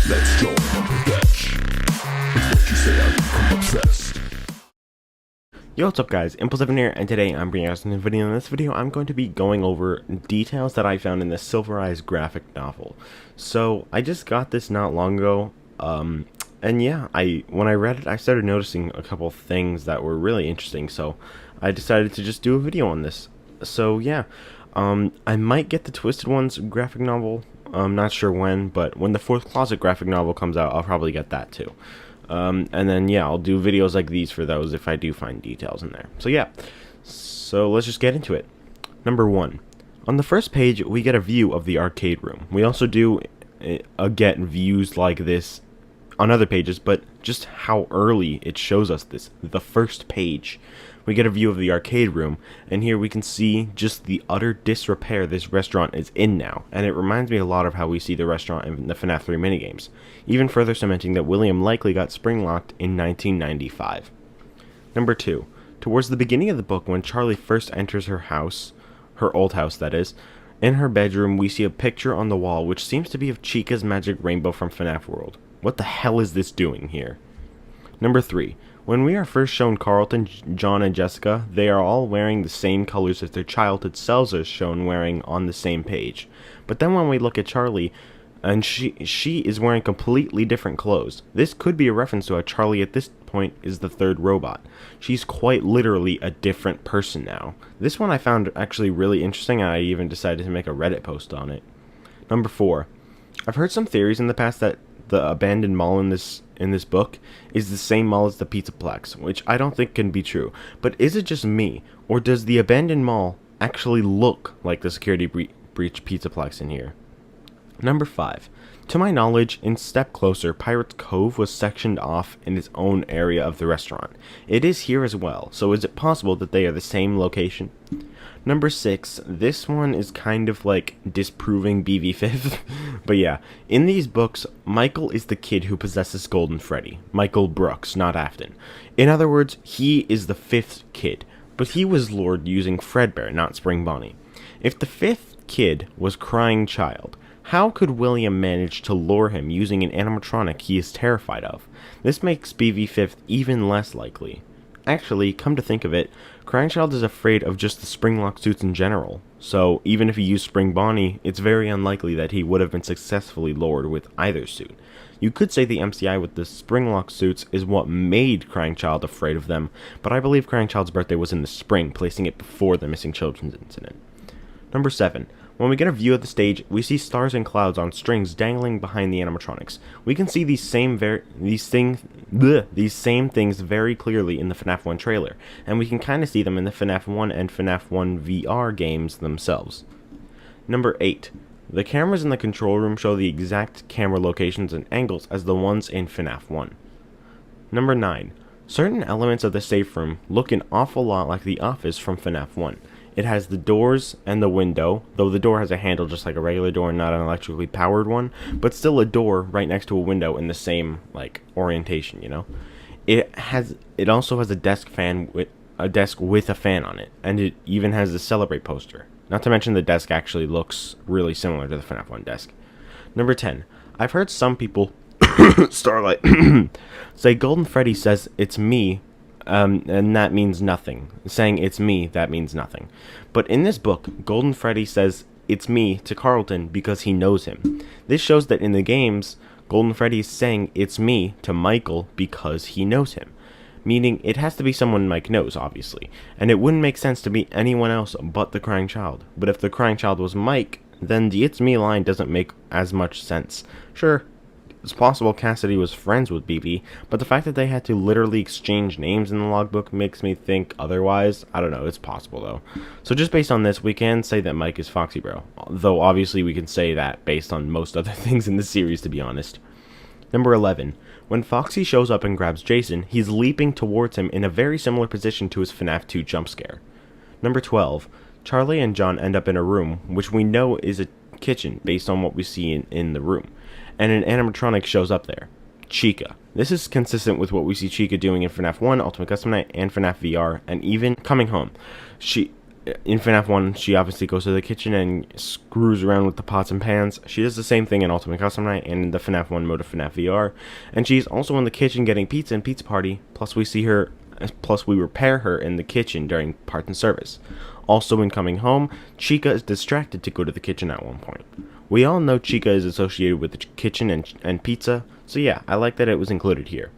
Let's go on the bench. It's what you say, I become obsessed. Yo, what's up guys, Impulse7 here, and today I'm bringing out a new video. In this video, I'm going to be going over details that I found in the Silver Eyes graphic novel. So, I just got this not long ago, and yeah, when I read it, I started noticing a couple things that were really interesting, so I decided to just do a video on this. So, yeah, I might get the Twisted Ones graphic novel, I'm not sure when, but when the Fourth Closet graphic novel comes out, I'll probably get that too. And then, yeah, I'll do videos like these for those if I do find details in there. So, yeah. So, let's just get into it. Number 1. On the first page, we get a view of the arcade room. We also do get views like this on other pages, but just how early it shows us this. The first page. We get a view of the arcade room, and here we can see just the utter disrepair this restaurant is in now, and it reminds me a lot of how we see the restaurant in the FNAF 3 minigames, even further cementing that William likely got spring-locked in 1995. Number 2. Towards the beginning of the book, when Charlie first enters her house, her old house that is, in her bedroom we see a picture on the wall which seems to be of Chica's magic rainbow from FNAF World. What the hell is this doing here? Number 3. When we are first shown Carlton, John, and Jessica, they are all wearing the same colors as their childhood selves are shown wearing on the same page. But then when we look at Charlie, and she is wearing completely different clothes. This could be a reference to how Charlie at this point is the third robot. She's quite literally a different person now. This one I found actually really interesting, and I even decided to make a Reddit post on it. Number 4. I've heard some theories in the past that the abandoned mall in this book is the same mall as the Pizzaplex, which I don't think can be true. But is it just me, or does the abandoned mall actually look like the security breach Pizzaplex in here? Number 5. To my knowledge, in Step Closer, Pirates Cove was sectioned off in its own area of the restaurant. It is here as well, so is it possible that they are the same location? Number 6, this one is kind of like disproving BV5th, but yeah, in these books, Michael is the kid who possesses Golden Freddy. Michael Brooks, not Afton. In other words, he is the 5th kid, but he was lured using Fredbear, not Spring Bonnie. If the 5th kid was Crying Child, how could William manage to lure him using an animatronic he is terrified of? This makes BV5th even less likely. Actually, come to think of it, Crying Child is afraid of just the Springlock suits in general, so even if he used Spring Bonnie, it's very unlikely that he would have been successfully lured with either suit. You could say the MCI with the Springlock suits is what made Crying Child afraid of them, but I believe Crying Child's birthday was in the spring, placing it before the missing children's incident. Number 7. When we get a view of the stage, we see stars and clouds on strings dangling behind the animatronics. We can see these same things very clearly in the FNAF 1 trailer, and we can kind of see them in the FNAF 1 and FNAF 1 VR games themselves. Number 8. The cameras in the control room show the exact camera locations and angles as the ones in FNAF 1. Number 9. Certain elements of the safe room look an awful lot like the office from FNAF 1. It has the doors and the window, though the door has a handle just like a regular door, not an electrically powered one, but still a door right next to a window in the same, orientation, you know? It also has a desk with a fan on it, and it even has the Celebrate poster. Not to mention the desk actually looks really similar to the FNAF 1 desk. Number 10. I've heard some people, Starlight, say Golden Freddy says, "It's me," and that means nothing. Saying "it's me," that means nothing. But in this book, Golden Freddy says "it's me" to Carlton because he knows him. This shows that in the games, Golden Freddy is saying "it's me" to Michael because he knows him. Meaning, it has to be someone Mike knows, obviously. And it wouldn't make sense to be anyone else but the Crying Child. But if the Crying Child was Mike, then the "it's me" line doesn't make as much sense. Sure, it's possible Cassidy was friends with BB, but the fact that they had to literally exchange names in the logbook makes me think otherwise. I don't know, it's possible though. So just based on this, we can say that Mike is Foxy Bro, though obviously we can say that based on most other things in the series, to be honest. Number 11. When Foxy shows up and grabs Jason, he's leaping towards him in a very similar position to his FNAF 2 jump scare. Number 12. Charlie and John end up in a room, which we know is a kitchen based on what we see in the room. And an animatronic shows up there. Chica. This is consistent with what we see Chica doing in FNAF 1, Ultimate Custom Night, and FNAF VR, and even Coming Home. in FNAF 1, she obviously goes to the kitchen and screws around with the pots and pans. She does the same thing in Ultimate Custom Night and in the FNAF 1 mode of FNAF VR. And she's also in the kitchen getting pizza in Pizza Party, plus we repair her in the kitchen during Parts and Service. Also in Coming Home, Chica is distracted to go to the kitchen at one point. We all know Chica is associated with the kitchen and pizza, so yeah, I like that it was included here.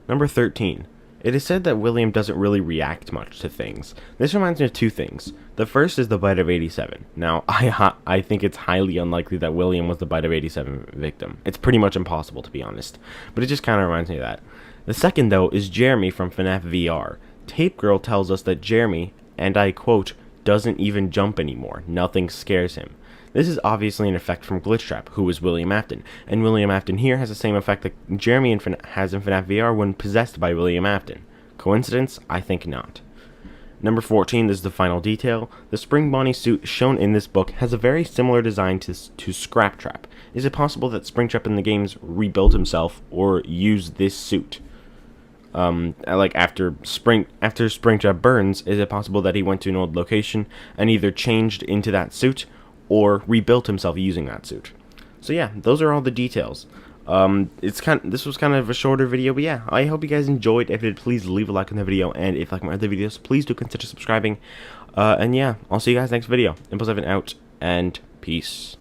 Number 13. It is said that William doesn't really react much to things. This reminds me of two things. The first is the Bite of 87. Now, I think it's highly unlikely that William was the Bite of 87 victim. It's pretty much impossible, to be honest. But it just kind of reminds me of that. The second, though, is Jeremy from FNAF VR. Tape Girl tells us that Jeremy, and I quote, doesn't even jump anymore. Nothing scares him. This is obviously an effect from Glitchtrap, who is William Afton, and William Afton here has the same effect that Jeremy has in FNAF VR when possessed by William Afton. Coincidence? I think not. Number 14, this is the final detail. The Spring Bonnie suit shown in this book has a very similar design to Scraptrap. Is it possible that Springtrap in the games rebuilt himself or used this suit? Like after Springtrap burns, is it possible that he went to an old location and either changed into that suit or rebuilt himself using that suit? So yeah, those are all the details. This was kind of a shorter video, but yeah, I hope you guys enjoyed. If you did, please leave a like on the video, and if you like my other videos, please do consider subscribing. And yeah, I'll see you guys next video. Impo7 out, and peace.